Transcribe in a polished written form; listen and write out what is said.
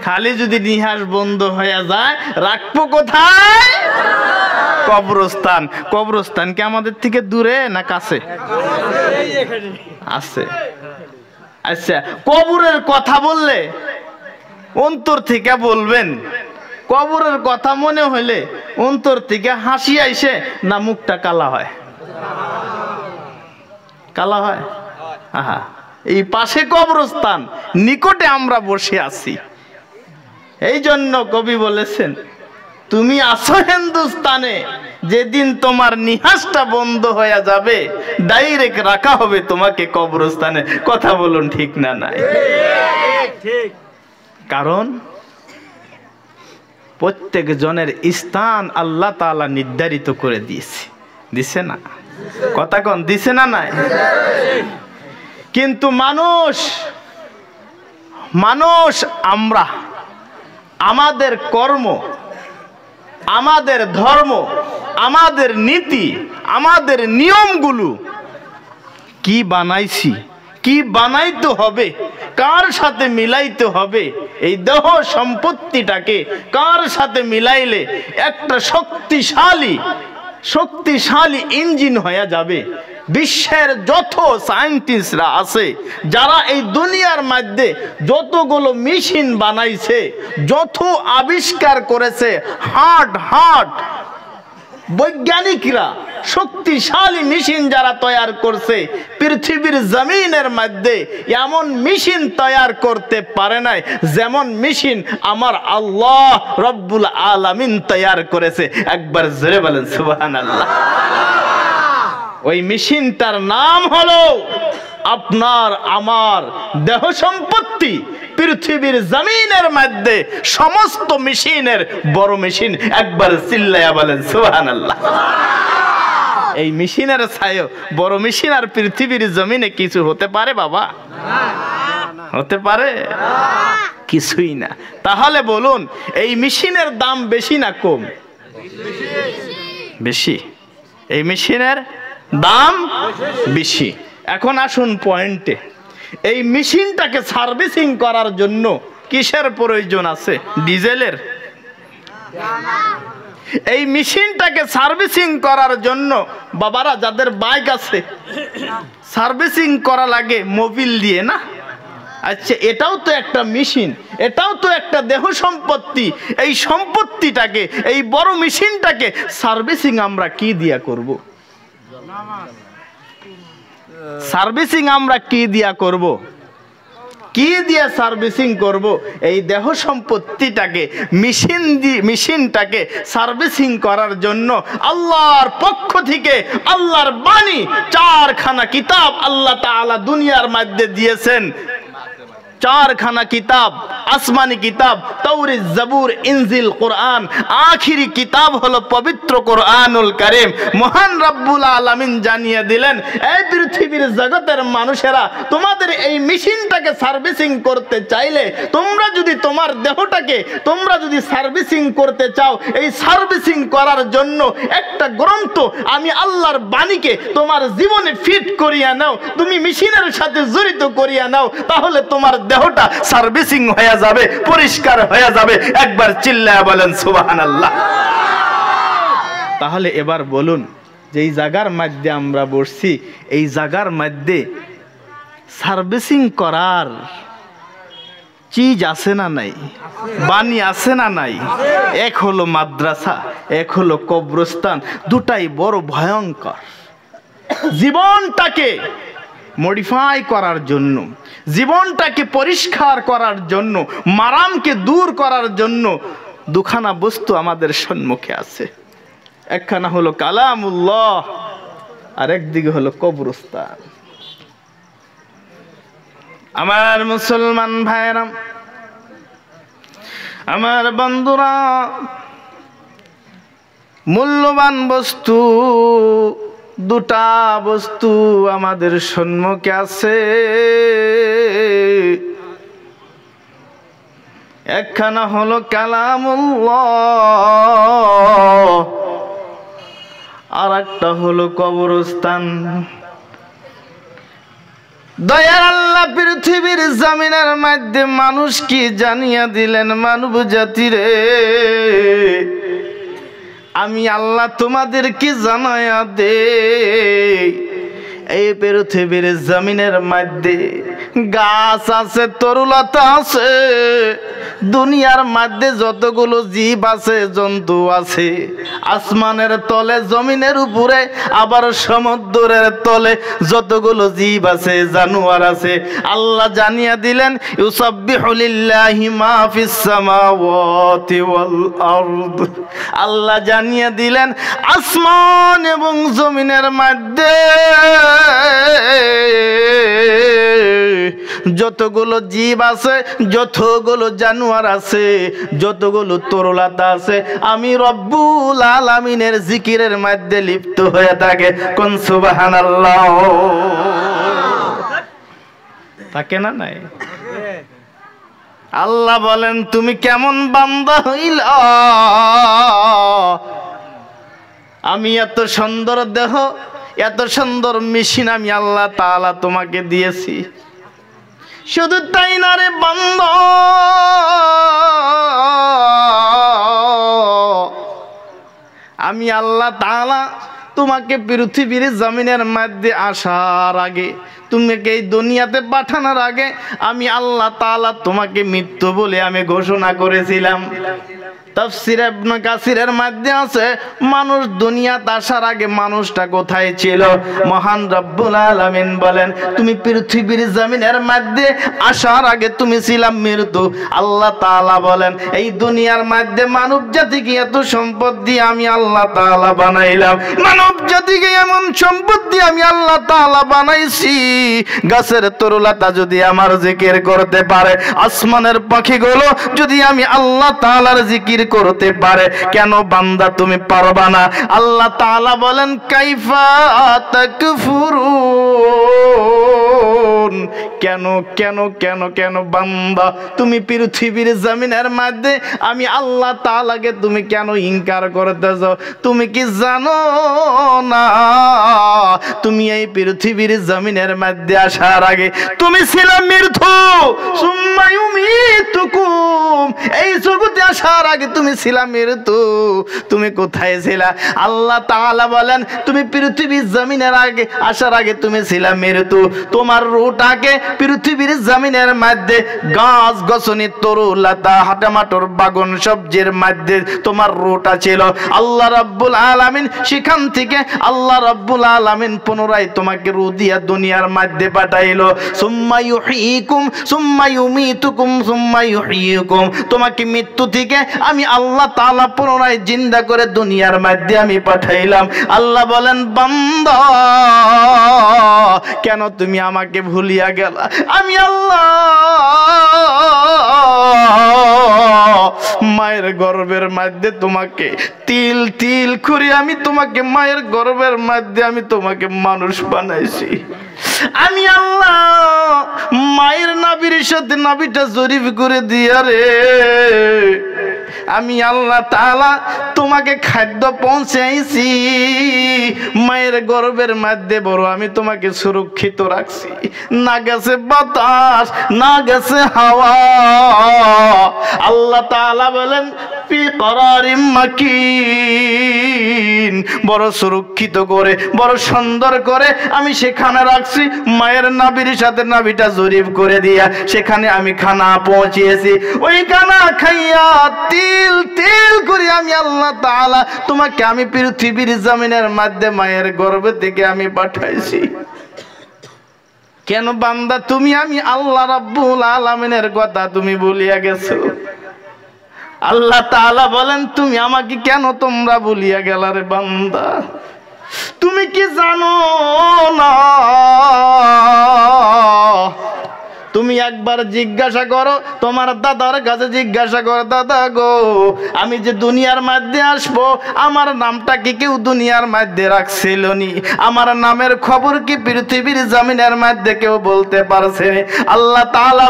খালি যদি নিহাস বন্ধ হয়ে যায় রাখবো কোথায়? কবরস্থান। কবরস্থান কি আমাদের থেকে দূরে না কাছে? আছে। আচ্ছা, কবরের কথা বললে অন্তর থেকে বলবেন, কবরের কথা মনে হইলে অন্তর থেকে হাসি আইসে না মুখটা কালা হয়? কালা হয়। আহা, এই পাশে কবরস্থান, নিকটে আমরা বসে আছি। এই জন্য কবি বলেছেন, তুমি আছো হিন্দুস্তানে, যেদিন তোমার নিহাসটা বন্ধ হয়ে যাবে ডাইরেক্ট রাখা হবে তোমাকে কবরস্থানে। কথা বলুন, ঠিক না? নাই? ঠিক। কারণ প্রত্যেক জনের স্থান আল্লাহ তাআলা নির্ধারিত করে দিয়েছে। দিছে না? কথা কোন দিছে না? নাই? কিন্তু মানুষ আমরা আমাদের কর্ম, আমাদের ধর্ম, আমাদের নীতি, আমাদের নিয়মগুলো কি বানাইছি, কি বানাইতে হবে, কার সাথে মিলাইতে হবে, এই দেহ সম্পত্তিটাকে কার সাথে মিলাইলে একটা শক্তিশালী ইঞ্জিন হয়ে যাবে। বিশ্বের যত সায়েন্টিস্টরা আছে, যারা এই দুনিয়ার মধ্যে যতগুলো মেশিন বানাইছে, যত আবিষ্কার করেছে, হার্ট বৈজ্ঞানিকরা শক্তিশালী মেশিন যারা তৈরি করছে, পৃথিবীর জমিনের মধ্যে এমন মেশিন তৈরি করতে পারে নাই যেমন মেশিন আমার আল্লাহ রব্বুল আলামিন তৈরি করেছে। একবার জোরে বলেন সুবহানাল্লাহ। ওই মেশিনটার নাম হলো আপনার আমার দেহ সম্পত্তি। পৃথিবীর জমিনের মধ্যে সমস্ত মেশিনের বড় মেশিন। একবার চিল্লায়া বলেন সুবহানাল্লাহ। এই মেশিনের ছায়া বড় মেশিন আর পৃথিবীর জমিনে কিছু হতে পারে বাবা? হতে পারে? কিছুই না। তাহলে বলুন, এই মেশিনের দাম বেশি না কম? বেশি। এই মেশিনের দাম বেশি। এখন আসুন পয়েন্টে। এই মেশিনটাকে সার্ভিসিং করার জন্য কিসের প্রয়োজন আছে? ডিজেলের? এই মেশিনটাকে সার্ভিসিং করার জন্য বাবারা যাদের বাইক আছে সার্ভিসিং করা লাগে মোবিল দিয়ে, না? আচ্ছা, এটাও তো একটা মেশিন, এটাও তো একটা দেহ সম্পত্তি। এই সম্পত্তিটাকে, এই বড় মেশিনটাকে সার্ভিসিং আমরা কি দিয়া করব? সার্ভিসিং আমরা কি দিয়া করব? কি দিয়ে সার্ভিসিং করব? এই দেহ সম্পত্তিটাকে, মেশিনটাকে সার্ভিসিং করার জন্য আল্লাহর পক্ষ থেকে আল্লাহর বাণী 4খানা কিতাব আল্লাহ তাআলা দুনিয়ার মধ্যে দিয়েছেন। 4খানা কিতাব, আসমানি কিতাব, তাওরাত, জবুর, ইনজিল, কোরআন। আখিরি কিতাব হলো পবিত্র কোরআনুল কারীম। মহান রব্বুল আলামিন জানিয়ে দিলেন, এই পৃথিবীর জগতের মানুষেরা, তোমাদের এই মেশিনটাকে সার্ভিসিং করতে চাইলে, তোমরা যদি তোমার দেহটাকে তোমরা যদি সার্ভিসিং করতে চাও, এই সার্ভিসিং করার জন্য একটা গ্রন্থ আমি আল্লাহর বাণীকে তোমার জীবনে ফিট করিয়া নাও, তুমি মেশিনের সাথে জড়িত করিয়া নাও, তাহলে তোমার দেহটা সার্ভিসিং হয়ে যাবে, পরিষ্কার হয়ে যাবে। একবার চিল্লায়া বলেন সুবহানাল্লাহ। তাহলে এবার বলুন, যে এই জায়গার মধ্যে আমরা বসছি, এই জায়গার মধ্যে সার্ভিসিং করার চিজ আছে না নাই? বাণী আছে না নাই? এক হলো মাদ্রাসা, এক হলো কবরস্থান। দুটাই বড় ভয়ঙ্কর। জীবনটাকে মডিফাই করার জন্য, জীবনটাকে পরিষ্কার করার জন্য, মারামকে দূর করার জন্য দুখানা বস্তু আমাদের সম্মুখে আছে। একখানা হলো কালামুল্লাহ, আর একদিকে হলো কবরস্থান। আমার মুসলমান ভাইরা, আমার বন্ধুরা, মূল্যবান বস্তু দুটা বস্তু আমাদের সম্মুখে আছে। একখানা হলো কালামুল্লাহ, আর একটা হলো কবরস্থান। দয়ার আল্লাহ পৃথিবীর জমিনের মধ্যে মানুষ কি জানিয়া দিলেন, মানব জাতিরে আমি আল্লাহ তোমাদেরকে জানায়া দে, এই পৃথিবীর জমিনের মধ্যে গাছ আছে, তরুলতা আছে, দুনিয়ার মধ্যে যতগুলো জীব আছে, জন্তু আছে, আসমানের তলে, জমিনের উপরে, আবার সমুদ্রের তলে যতগুলো জীব আছে, জানোয়ার আছে, আল্লাহ জানিয়ে দিলেন ইউসাব্বিহু লিল্লাহি মা ফিস সামাওয়াতি ওয়াল আরদ। আল্লাহ জানিয়ে দিলেন আসমান এবং জমিনের মধ্যে যতগুলো জীব আছে, যতগুলো জানোয়ার আছে, যতগুলো তরুলতা আছে, আমি রব্বুল আলামিনের জিকিরের মধ্যে লিপ্ত হয়ে থাকে। কোন সুবহানাল্লাহ থাকে না? নাই? আল্লাহ বলেন তুমি কেমন বান্দা হইল, আমি এত সুন্দর দেহ, এত সুন্দর মেশিন আমি আল্লাহ তাআলা তোমাকে দিয়েছি। শুধু তাই না রে বান্দা, আমি আল্লাহ তাআলা তোমাকে পৃথিবীর জমিনের মধ্যে আসার আগে, তোমাকে এই দুনিয়াতে পাঠানোর আগে আমি আল্লাহ তাআলা তোমাকে মৃত্যু বলে আমি ঘোষণা করেছিলাম। তাফসীর ইবনে কাসিরের মধ্যে আছে মানুষ দুনিয়াতে আসার আগে মানুষটা কোথায় ছিল? মহান রব্বুল আলামিন বলেন তুমি পৃথিবীর জমিনের মধ্যে আসার আগে তুমি ছিলাম মৃত্যু। আল্লাহ তাআলা বলেন এই দুনিয়ার মধ্যে মানব জাতিকে এত সম্পদ দিয়ে আমি আল্লাহ তাআলা বানাইলাম, মানব জাতিকে এমন সম্পদ দিয়ে আমি আল্লাহ তাআলা বানাইছি, গাছের তরুলতা যদি আমার জিকির করতে পারে, আসমানের পাখিগুলো যদি আমি আল্লাহ তাআলার জিকির করতে পারে, কেন বান্দা তুমি পারবা না? আল্লাহ তাআলা বলেন কাইফা তাকফুরুন, কেন কেন কেন কেন বান্দা তুমি পৃথিবীর জমিনের মধ্যে আমি আল্লাহ তাআলাকে তুমি কেন ইনকার করতেছ? তুমি কি জানো না তুমি এই পৃথিবীর জমিনের মধ্যে আসার আগে তুমি ছিলে মৃত্যু, সুম্মা ইউমিতুকুম, এই জগতে আসার আগে তুমি ছিলা মৃত্যু। তুমি কোথায় ছিলা? আল্লাহ তাআলা বলেন তুমি পৃথিবীর জমিনের আগে আসার আগে তুমি ছিলা মৃত্যু। তোমার রূহটাকে পৃথিবীর জমিনের মধ্যে গাছ গছনি তরুলতা হাটামাটোর বাগান সবজির মধ্যে তোমার রূহটা ছিল। আল্লাহ রাব্বুল আলামিন সেখান থেকে আল্লাহ রাব্বুল আলামিন পুনরায় তোমাকে রূহ দিয়া দুনিয়ার মধ্যে পাঠাইলো। সুম্মা ইউহয়িকুম সুম্মা ইউমিতুকুম সুম্মা ইউহয়িকুম, তোমাকে মৃত্যু থেকে আমি আল্লাহ তাআলা পুনরায় জিন্দা করে দুনিয়ার মধ্যে আমি পাঠাইলাম। আল্লাহ বলেন বান্দা কেন তুমি আমাকে ভুলিয়া গেলা? আমি আল্লাহ মায়ের গর্ভের মধ্যে তোমাকে তিল তিল করে আমি তোমাকে মায়ের গর্ভের মধ্যে আমি তোমাকে মানুষ বানাইছি। আমি আল্লাহ মায়ের নাভির সাথে নাভিটা জরিপ করে দিয়া রে আমি আল্লাহ তাআলা তোমাকে খাদ্য পৌঁছাইছি, মায়ের গর্ভের মধ্যে বড় আমি তোমাকে সুরক্ষিত রাখছি, না গেছে বাতাস না গেছে হাওয়া। আল্লাহ তাআলা বলেন ফি করারিম মাকিন, বড় সুরক্ষিত করে বড় সুন্দর করে আমি সেখানে রাখছি। মায়ের নাভির সাথে নাভিটা জরিপ করে দিয়া সেখানে আমি খানা পৌঁছিয়েছি। ওই খানা খাইয়া তিল তিল করে আমি আল্লাহ তাআলা তোমাকে আমি পৃথিবীর জমিনের মধ্যে মায়ের গর্ভ থেকে আমি পাঠাইছি। কেন বান্দা তুমি আমি আল্লাহ রাব্বুল আলামিনের কথা তুমি ভুলিয়া গেছো? আল্লাহ তাআলা বলেন তুমি আমাকে কেন তোমরা ভুলিয়া গেলা রে বান্দা? তুমি কি জানো না? তুমি একবার জিজ্ঞাসা করো, তোমার দাদার কাছে জিজ্ঞাসা করো, দাদা গো আমি যে দুনিয়ার মধ্যে আসবো আমার নামটা কি কেউ দুনিয়ার মধ্যে রাখছিল নি? আমার নামের খবর কি পৃথিবীর জমিনের মধ্যে কেউ বলতে পারছে? আল্লাহ তাআলা